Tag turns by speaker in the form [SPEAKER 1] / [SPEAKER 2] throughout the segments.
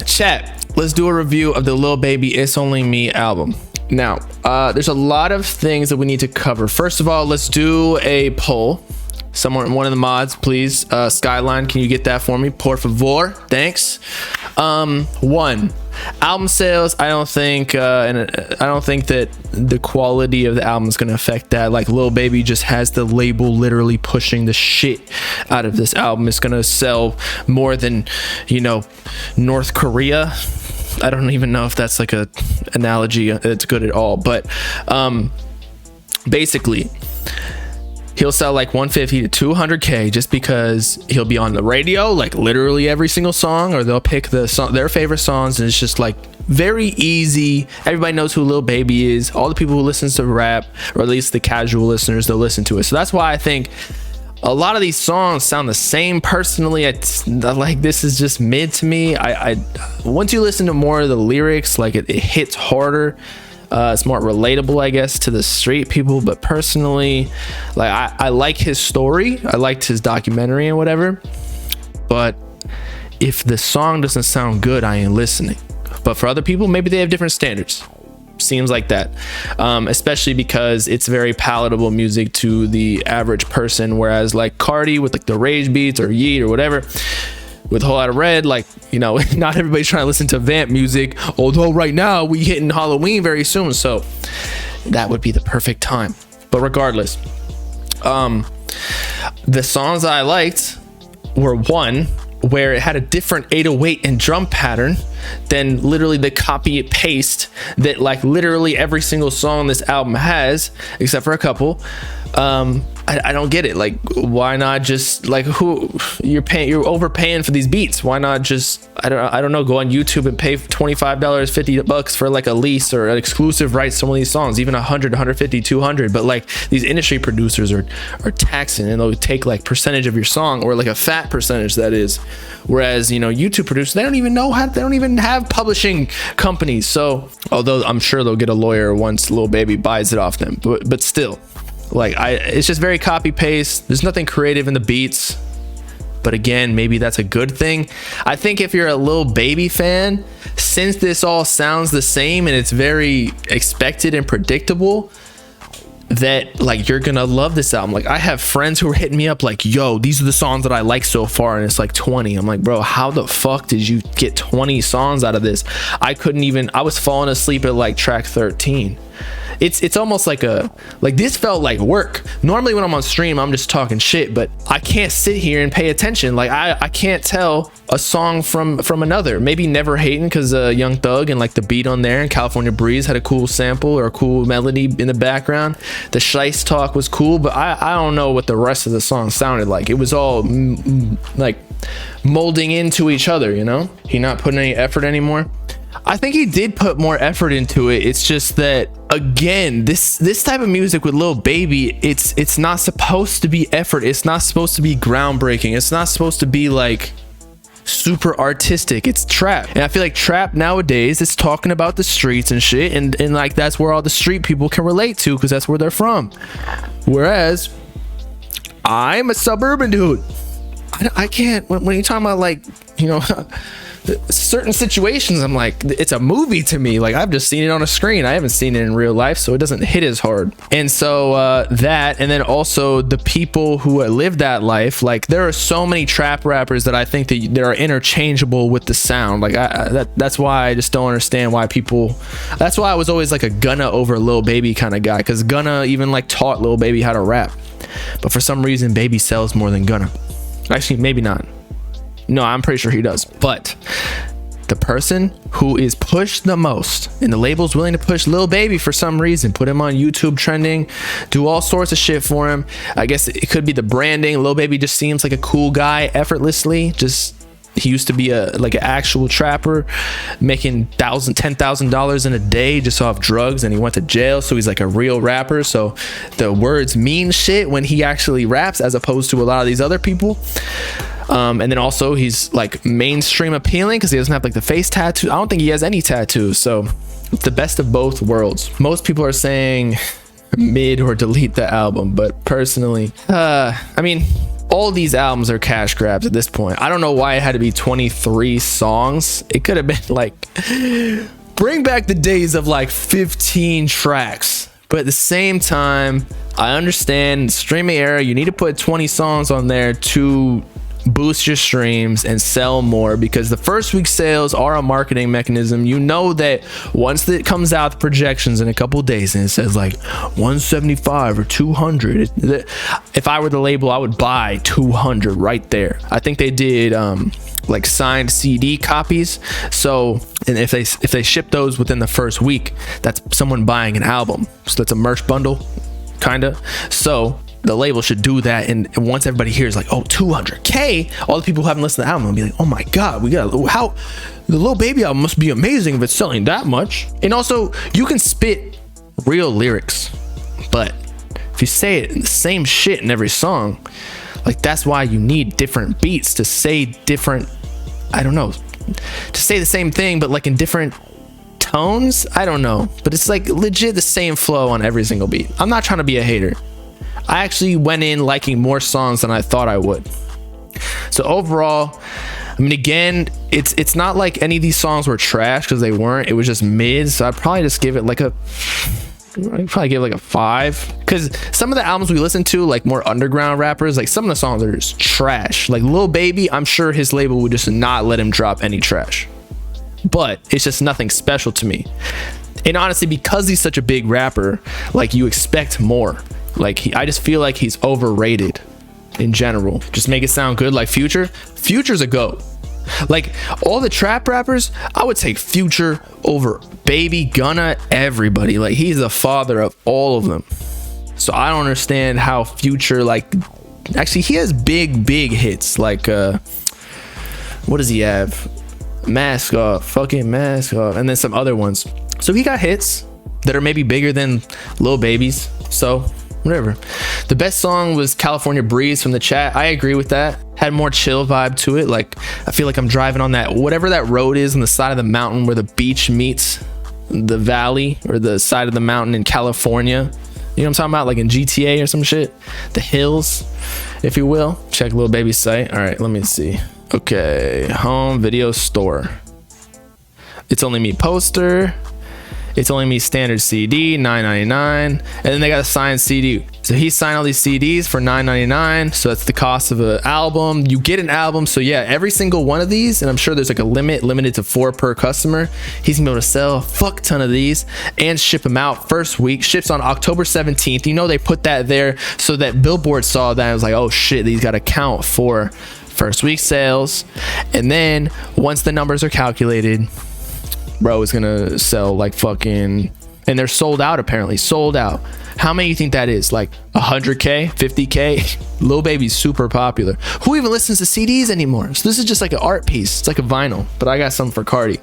[SPEAKER 1] Chat, let's do a review of the Lil Baby It's Only Me album. Now, there's a lot of things that we need to cover. First of all, let's do a poll. Someone, one of the mods, please. Skyline, can you get that for me? Por favor. Thanks. One, album sales. I don't think that the quality of the album is going to affect that. Like, Lil Baby just has the label literally pushing the shit out of this album. It's going to sell more than, North Korea. I don't even know if that's like a analogy that's good at all, but basically he'll sell like 150 to 200k just because he'll be on the radio like literally every single song, or they'll pick their favorite songs, and it's just like very easy. Everybody knows who Lil Baby is. All the people who listen to rap, or at least the casual listeners, they'll listen to it. So that's why I think a lot of these songs sound the same. Personally, it's like, this is just mid to me. I once you listen to more of the lyrics, like it hits harder. It's more relatable, I guess, to the street people. But personally, like I like his story. I liked his documentary and whatever. But if the song doesn't sound good, I ain't listening. But for other people, maybe they have different standards. Seems like that, especially because it's very palatable music to the average person, whereas like Cardi with like the rage beats, or Yeet or whatever with a whole lot of red, like, not everybody's trying to listen to vamp music, although right now we hitting Halloween very soon, so that would be the perfect time. But regardless, the songs I liked were one where it had a different 808 and drum pattern than literally the copy and paste that like literally every single song this album has, except for a couple. I don't get it. Like, why not just like, who you're overpaying for these beats? Why not just, I don't know, go on YouTube and pay $25, $50 for like a lease or an exclusive rights to one of these songs, even 100, 150, 200. But like, these industry producers are taxing, and they'll take like percentage of your song, or like a fat percentage, that is. Whereas, YouTube producers, they don't even have publishing companies. So although I'm sure they'll get a lawyer once Lil Baby buys it off them, but still, like, it's just very copy paste. There's nothing creative in the beats. But again, maybe that's a good thing. I think if you're a Lil Baby fan, since this all sounds the same and it's very expected and predictable, that like you're gonna love this album. Like, I have friends who are hitting me up like, yo, these are the songs that I like so far, and it's like 20. I'm like, bro, how the fuck did you get 20 songs out of this? I was falling asleep at like track 13. It's almost like this felt like work. Normally when I'm on stream, I'm just talking shit, but I can't sit here and pay attention. Like, I can't tell a song from another. Maybe Never Hatin', because Young Thug and like the beat on there, and California Breeze had a cool sample or a cool melody in the background. The Shice Talk was cool, but I don't know what the rest of the song sounded like. It was all like molding into each other, He not putting any effort anymore. I think he did put more effort into it. It's just that, again, this type of music with Lil Baby, it's not supposed to be effort. It's not supposed to be groundbreaking. It's not supposed to be like super artistic. It's trap, and I feel like trap nowadays is talking about the streets and shit, and like that's where all the street people can relate to, because that's where they're from. Whereas I'm a suburban dude. I can't, when you're talking about like, certain situations, I'm like, it's a movie to me. Like, I've just seen it on a screen. I haven't seen it in real life, so it doesn't hit as hard. And so that, and then also the people who live that life, like, there are so many trap rappers that I think that are interchangeable with the sound. Like, that's why I just don't understand why people, that's why I was always like a Gunna over Lil Baby kind of guy, because Gunna even like taught Lil Baby how to rap, but for some reason Baby sells more than Gunna. Actually, maybe not. No, I'm pretty sure he does. But the person who is pushed the most, and the label's willing to push Lil Baby for some reason, put him on YouTube trending, do all sorts of shit for him. I guess it could be the branding. Lil Baby just seems like a cool guy effortlessly. He used to be an actual trapper, making $10,000 in a day just off drugs, and he went to jail, so he's like a real rapper. So the words mean shit when he actually raps, as opposed to a lot of these other people. And then also he's like mainstream appealing because he doesn't have like the face tattoo. I don't think he has any tattoos, so it's the best of both worlds. Most people are saying mid or delete the album, but personally, all these albums are cash grabs at this point. I don't know why it had to be 23 songs. It could have been like, bring back the days of like 15 tracks. But at the same time, I understand streaming era, you need to put 20 songs on there to boost your streams and sell more, because the first week sales are a marketing mechanism. You know that once it comes out, the projections in a couple of days, and it says like 175 or 200, if I were the label, I would buy 200 right there. I think they did like signed CD copies, so, and if they ship those within the first week, that's someone buying an album, so that's a merch bundle kind of. So the label should do that, and once everybody hears like, oh, 200K, all the people who haven't listened to the album will be like, oh my god, we got, how the Lil Baby album must be amazing if it's selling that much. And also, you can spit real lyrics, but if you say it the same shit in every song, like, that's why you need different beats to say different, I don't know, to say the same thing but like in different tones. I don't know, but it's like legit the same flow on every single beat. I'm not trying to be a hater. I actually went in liking more songs than I thought I would. So overall, I mean, again, it's not like any of these songs were trash, because they weren't. It was just mid. So I'd probably just give it like a, I'd probably give it like a 5, because some of the albums we listen to, like more underground rappers, like some of the songs are just trash. Like Lil Baby, I'm sure his label would just not let him drop any trash, but it's just nothing special to me. And honestly, because he's such a big rapper, like, you expect more. Like, I just feel like he's overrated in general. Just make it sound good. Like Future. Future's a GOAT. Like, all the trap rappers, I would take Future over Baby, Gunna, everybody. Like, he's the father of all of them. So I don't understand how Future, like, actually he has big hits. Like, what does he have? Mask Off, fucking Mask Off, and then some other ones. So he got hits that are maybe bigger than Lil Baby's. So whatever. The best song was California Breeze from the chat. I agree with that. Had more chill vibe to it. Like, I feel like I'm driving on that, whatever that road is on the side of the mountain where the beach meets the valley, or the side of the mountain in California. You know what I'm talking about? Like in GTA or some shit. The hills, if you will. Check Lil Baby's site. All right, let me see. Okay, home video store. It's Only Me poster. It's Only Me standard CD, $9.99, and then they got a signed CD. So he signed all these CDs for $9.99. So that's the cost of an album. You get an album. So yeah, every single one of these, and I'm sure there's like a limited to 4 per customer. He's gonna be able to sell a fuck ton of these and ship them out first week. Ships on October 17th. You know, they put that there so that Billboard saw that and was like, oh shit, these got to count for first week sales. And then once the numbers are calculated, bro is gonna sell like fucking, and they're sold out, apparently sold out. How many you think that is? Like 100K, 50K? Lil Baby's super popular. Who even listens to CDs anymore? So this is just like an art piece. It's like a vinyl, but I got something for Cardi.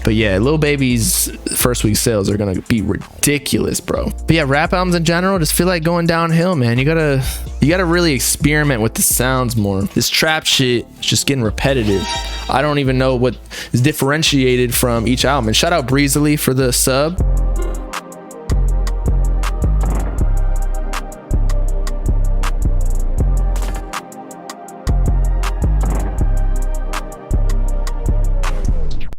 [SPEAKER 1] But yeah, Lil Baby's first week sales are gonna be ridiculous, bro. But yeah, rap albums in general just feel like going downhill, man. You gotta really experiment with the sounds more. This trap shit is just getting repetitive. I don't even know what is differentiated from each album. And shout out Breezily for the sub.